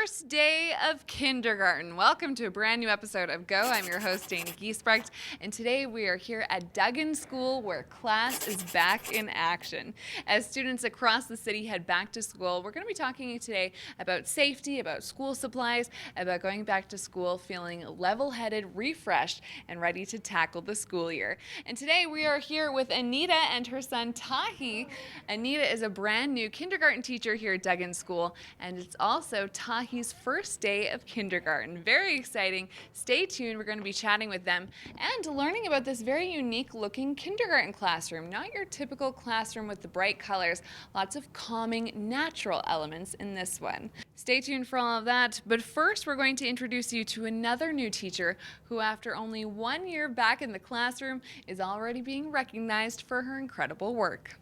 first day of kindergarten. Welcome to a brand new episode of Go. I'm your host, Dana Giesbrecht, and today we are here at Duggan School where class is back in action. As students across the city head back to school, we're going to be talking today about safety, about school supplies, about going back to school feeling level-headed, refreshed, and ready to tackle the school year. And today we are here with Anita and her son Tahi. Anita is a brand new kindergarten teacher here at Duggan School, and it's also Tahi's first day of kindergarten. Very exciting. Stay tuned. We're going to be chatting with them and learning about this very unique looking kindergarten classroom. Not your typical classroom with the bright colors. Lots of calming, natural elements in this one. Stay tuned for all of that. But first, we're going to introduce you to another new teacher who, after only 1 year back in the classroom, is already being recognized for her incredible work.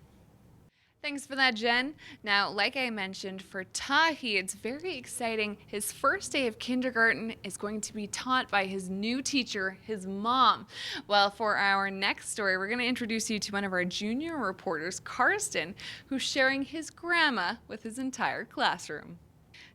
Thanks for that, Jen. Now, like I mentioned, for Tahi, it's very exciting. His first day of kindergarten is going to be taught by his new teacher, his mom. Well, for our next story, we're going to introduce you to one of our junior reporters, Karsten, who's sharing his grandma with his entire classroom.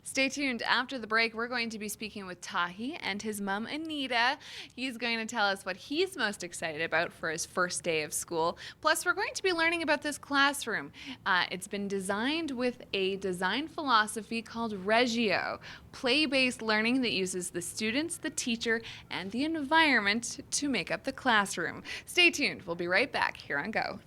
Stay tuned. After the break, we're going to be speaking with Tahi and his mom, Anita. He's going to tell us what he's most excited about for his first day of school. Plus, we're going to be learning about this classroom. It's been designed with a design philosophy called Regio, play-based learning that uses the students, the teacher, and the environment to make up the classroom. Stay tuned. We'll be right back here on Go.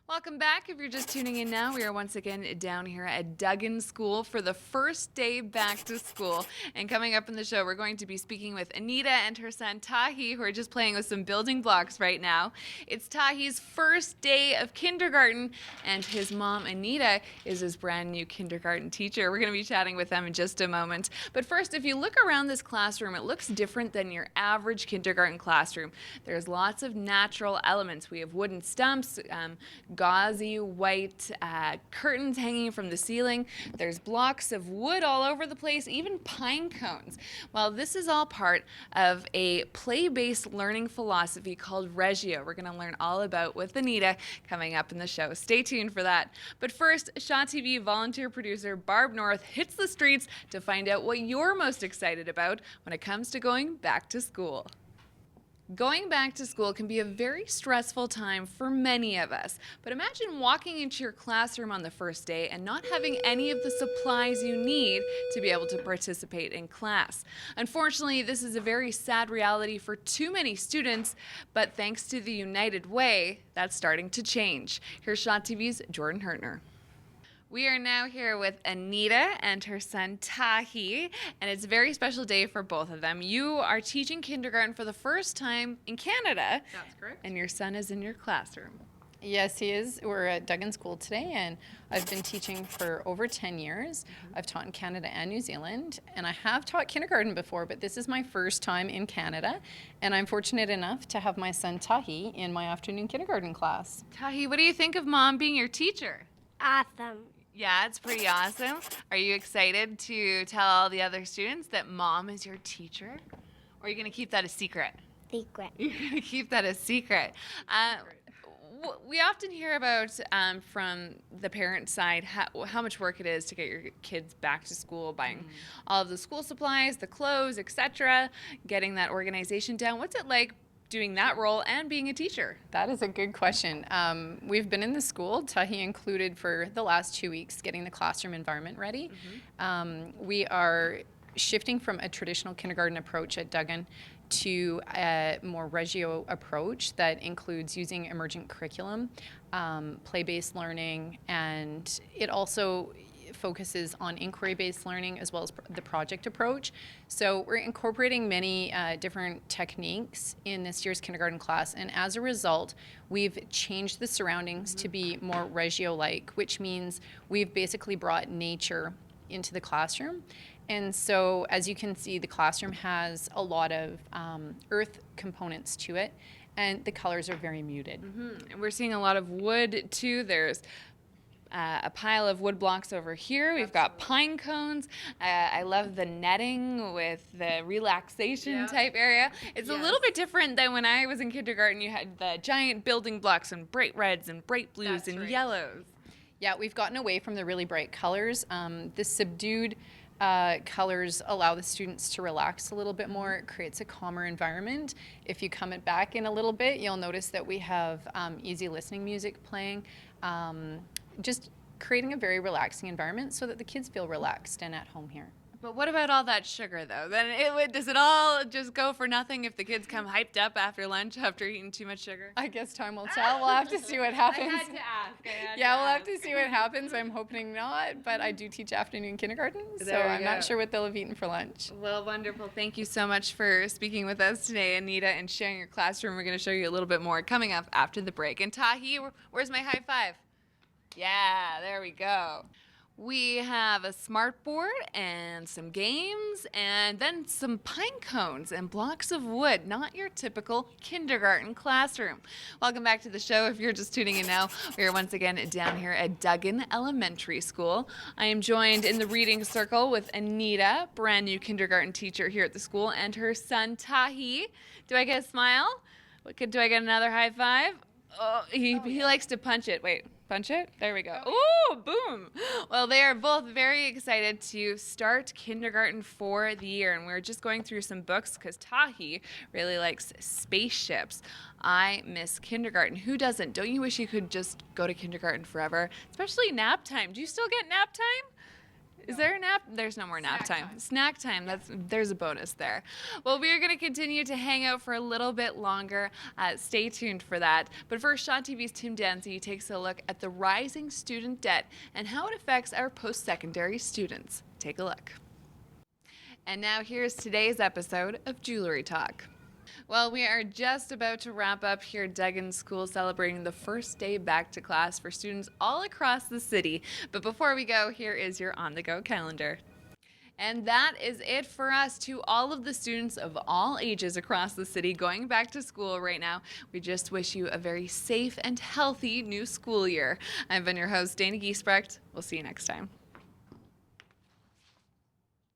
Welcome back. If you're just tuning in now, we are once again down here at Duggan School for the first day back to school. And coming up in the show, we're going to be speaking with Anita and her son Tahi, who are just playing with some building blocks right now. It's Tahi's first day of kindergarten, and his mom, Anita, is his brand new kindergarten teacher. We're going to be chatting with them in just a moment. But first, if you look around this classroom, it looks different than your average kindergarten classroom. There's lots of natural elements. We have wooden stumps, gauzy white curtains hanging from the ceiling. There's blocks of wood all over the place, even pine cones. Well, this is all part of a play-based learning philosophy called Regio. We're going to learn all about with Anita coming up in the show. Stay tuned for that. But first, Shaw TV volunteer producer Barb North hits the streets to find out what you're most excited about when it comes to going back to school. Going back to school can be a very stressful time for many of us, but imagine walking into your classroom on the first day and not having any of the supplies you need to be able to participate in class. Unfortunately, this is a very sad reality for too many students, but thanks to the United Way, that's starting to change. Here's Shaw TV's Jordan Hertner. We are now here with Anita and her son Tahi, and it's a very special day for both of them. You are teaching kindergarten for the first time in Canada. That's correct. And your son is in your classroom. Yes, he is. We're at Duggan School today, and I've been teaching for over 10 years. I've taught in Canada and New Zealand, and I have taught kindergarten before, but this is my first time in Canada, and I'm fortunate enough to have my son Tahi in my afternoon kindergarten class. Tahi, what do you think of Mom being your teacher? Awesome. Yeah, it's pretty awesome. Are you excited to tell all the other students that Mom is your teacher? Or are you going to keep that a secret? Secret. You're going to keep that a secret. We often hear about from the parent side how much work it is to get your kids back to school, buying all of the school supplies, the clothes, etc., getting that organization down. What's it like doing that role and being a teacher? That is a good question. We've been in the school, Tahi included, for the last 2 weeks, getting the classroom environment ready. We are shifting from a traditional kindergarten approach at Duggan to a more Regio approach that includes using emergent curriculum, play-based learning, and it also focuses on inquiry-based learning as well as the project approach. So we're incorporating many different techniques in this year's kindergarten class, and as a result, we've changed the surroundings to be more Regio-like, which means we've basically brought nature into the classroom. And so, as you can see, the classroom has a lot of earth components to it, and the colors are very muted. And we're seeing a lot of wood, too. There's a pile of wood blocks over here. We've got pine cones. I love the netting with the relaxation type area. It's a little bit different than when I was in kindergarten. You had the giant building blocks and bright reds and bright blues and yellows. Yeah, we've gotten away from the really bright colors. The subdued Colors allow the students to relax a little bit more. It creates a calmer environment. If you come it back in a little bit, you'll notice that we have easy listening music playing, just creating a very relaxing environment so that the kids feel relaxed and at home here. But what about all that sugar, though? Then does it all just go for nothing if the kids come hyped up after lunch after eating too much sugar? I guess time will tell. We'll have to see what happens. I had to ask. We'll have to see what happens. I'm hoping not, but I do teach afternoon kindergarten, so I'm not sure what they'll have eaten for lunch. Well, wonderful. Thank you so much for speaking with us today, Anita, and sharing your classroom. We're going to show you a little bit more coming up after the break. And Tahi, where's my high five? Yeah, there we go. We have a smart board and some games and then some pine cones and blocks of wood, not your typical kindergarten classroom. Welcome back to the show. If you're just tuning in now, we are once again down here at Duggan Elementary School. I am joined in the reading circle with Anita, brand new kindergarten teacher here at the school, and her son Tahi. Do I get a smile? Do I get another high five? Oh, he likes to punch it. Wait. Punch it? There we go. Ooh, boom. Well, they are both very excited to start kindergarten for the year. And we're just going through some books because Tahi really likes spaceships. I miss kindergarten. Who doesn't? Don't you wish you could just go to kindergarten forever? Especially nap time. Do you still get nap time? Is there a nap? There's no more nap time. Snack time. There's a bonus there. Well, we are going to continue to hang out for a little bit longer. Stay tuned for that. But first, Shaw TV's Tim Danzy takes a look at the rising student debt and how it affects our post-secondary students. Take a look. And now here's today's episode of Jewelry Talk. Well, we are just about to wrap up here at Duggan School, celebrating the first day back to class for students all across the city. But before we go, here is your on-the-go calendar. And that is it for us. To all of the students of all ages across the city going back to school right now, we just wish you a very safe and healthy new school year. I've been your host, Dana Giesbrecht. We'll see you next time.